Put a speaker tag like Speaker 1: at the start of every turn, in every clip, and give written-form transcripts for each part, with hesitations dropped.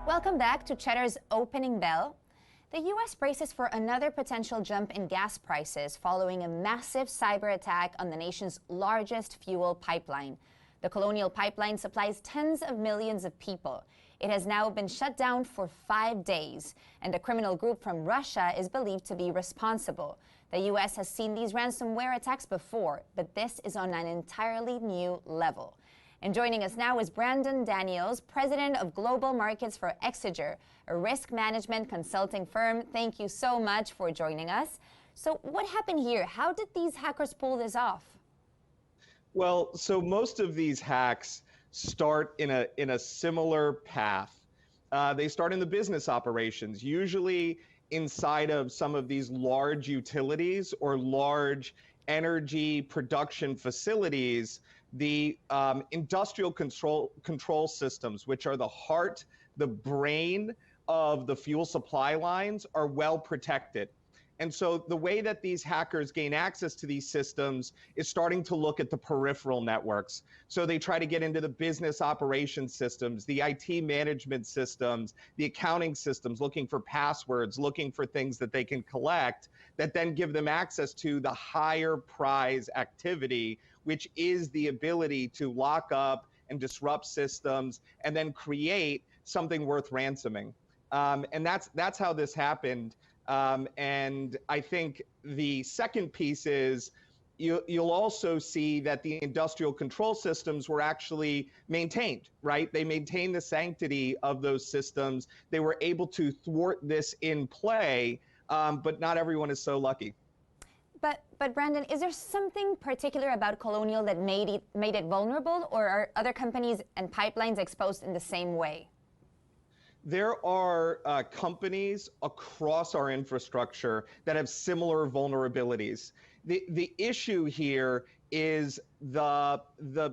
Speaker 1: Welcome back to Cheddar's Opening Bell. The U.S. braces for another potential jump in gas prices following a massive cyber attack on the nation's largest fuel pipeline. The Colonial Pipeline supplies tens of millions of people. It has now been shut down for 5 days, and a criminal group from Russia is believed to be responsible. The U.S. has seen these ransomware attacks before, but this is on an entirely new level. And joining us now is Brandon Daniels, President of Global Markets for Exiger, a risk management consulting firm. Thank you so much for joining us. So what happened here? How did these hackers pull this off?
Speaker 2: Well, so most of these hacks start in a similar path. They start in the business operations, usually inside of some of these large utilities or large energy production facilities. The industrial control systems, which are the heart, the brain of the fuel supply lines, are well protected. And so the way that these hackers gain access to these systems is starting to look at the peripheral networks. So they try to get into the business operations systems, the IT management systems, the accounting systems, looking for passwords, looking for things that they can collect that then give them access to the higher prize activity, which is the ability to lock up and disrupt systems and then create something worth ransoming. And that's how this happened. And I think the second piece is you'll also see that the industrial control systems were actually maintained, right? They maintained the sanctity of those systems. They were able to thwart this in play, but not everyone is so lucky.
Speaker 1: But Brandon, is there something particular about Colonial that made it vulnerable, or are other companies and pipelines exposed in the same way?
Speaker 2: There are companies across our infrastructure that have similar vulnerabilities. The issue here is the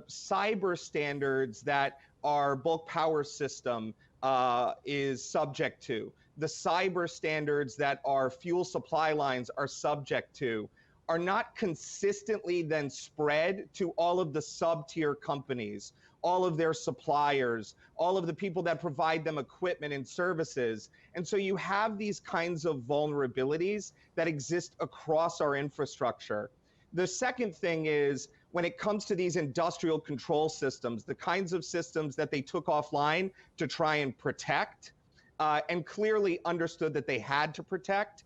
Speaker 2: cyber standards that our bulk power system is subject to, the cyber standards that our fuel supply lines are subject to, are not consistently then spread to all of the sub-tier companies, all of their suppliers, all of the people that provide them equipment and services. And so you have these kinds of vulnerabilities that exist across our infrastructure. The second thing is, when it comes to these industrial control systems, the kinds of systems that they took offline to try and protect, and clearly understood that they had to protect,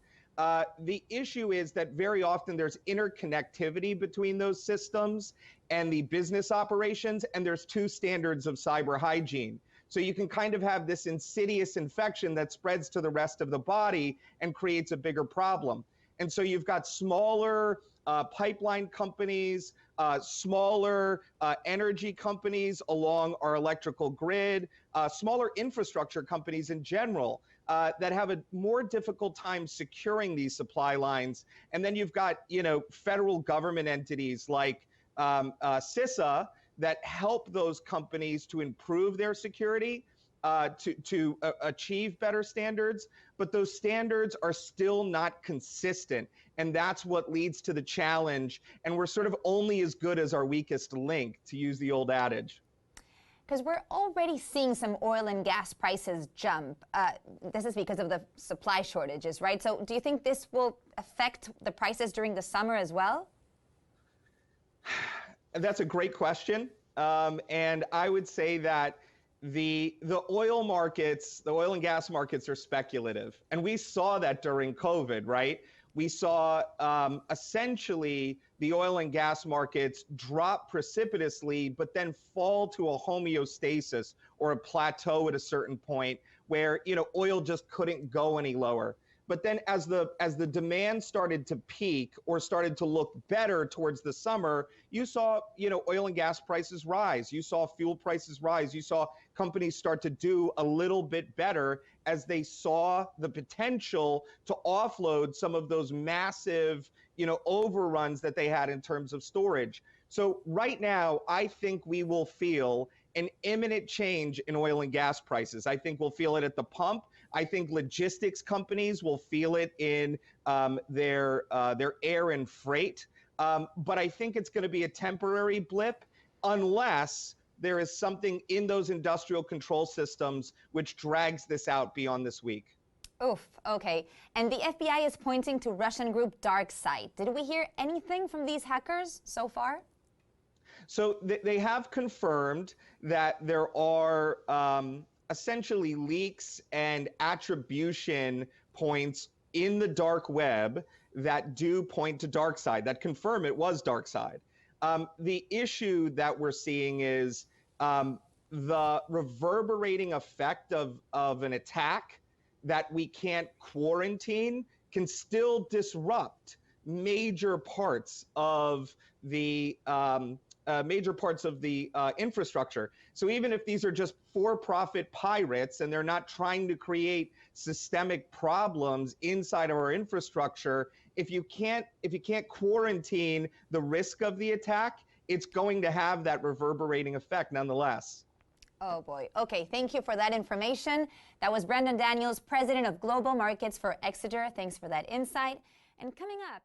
Speaker 2: the issue is that very often there's interconnectivity between those systems and the business operations, and there's two standards of cyber hygiene. So you can kind of have this insidious infection that spreads to the rest of the body and creates a bigger problem. And so you've got smaller pipeline companies, smaller energy companies along our electrical grid, smaller infrastructure companies in general that have a more difficult time securing these supply lines. And then you've got, federal government entities like CISA that help those companies to improve their security, to achieve better standards, but those standards are still not consistent. And that's what leads to the challenge. And we're sort of only as good as our weakest link, to use the old adage.
Speaker 1: Because we're already seeing some oil and gas prices jump. This is because of the supply shortages, right? So do you think this will affect the prices during the summer as well?
Speaker 2: That's a great question. And I would say that the oil markets, the oil and gas markets are speculative. And we saw that during COVID, right? We saw essentially the oil and gas markets drop precipitously, but then fall to a homeostasis or a plateau at a certain point where, oil just couldn't go any lower. But then as the demand started to peak or started to look better towards the summer, you saw, oil and gas prices rise. You saw fuel prices rise. You saw companies start to do a little bit better as they saw the potential to offload some of those massive, overruns that they had in terms of storage. So right now, I think we will feel an imminent change in oil and gas prices. I think we'll feel it at the pump. I think logistics companies will feel it in their air and freight. But I think it's going to be a temporary blip unless there is something in those industrial control systems which drags this out beyond this week.
Speaker 1: Oof, okay. And the FBI is pointing to Russian group DarkSide. Did we hear anything from these hackers so far?
Speaker 2: So they have confirmed that there are essentially leaks and attribution points in the dark web that do point to DarkSide, that confirm it was DarkSide. The issue that we're seeing is the reverberating effect of an attack that we can't quarantine can still disrupt major parts of the infrastructure. So even if these are just for-profit pirates and they're not trying to create systemic problems inside of our infrastructure, if you can't quarantine the risk of the attack, it's going to have that reverberating effect nonetheless.
Speaker 1: Oh boy. Okay, thank you for that information. That was Brendan Daniels, President of Global Markets for Exiger. Thanks for that insight. And coming up,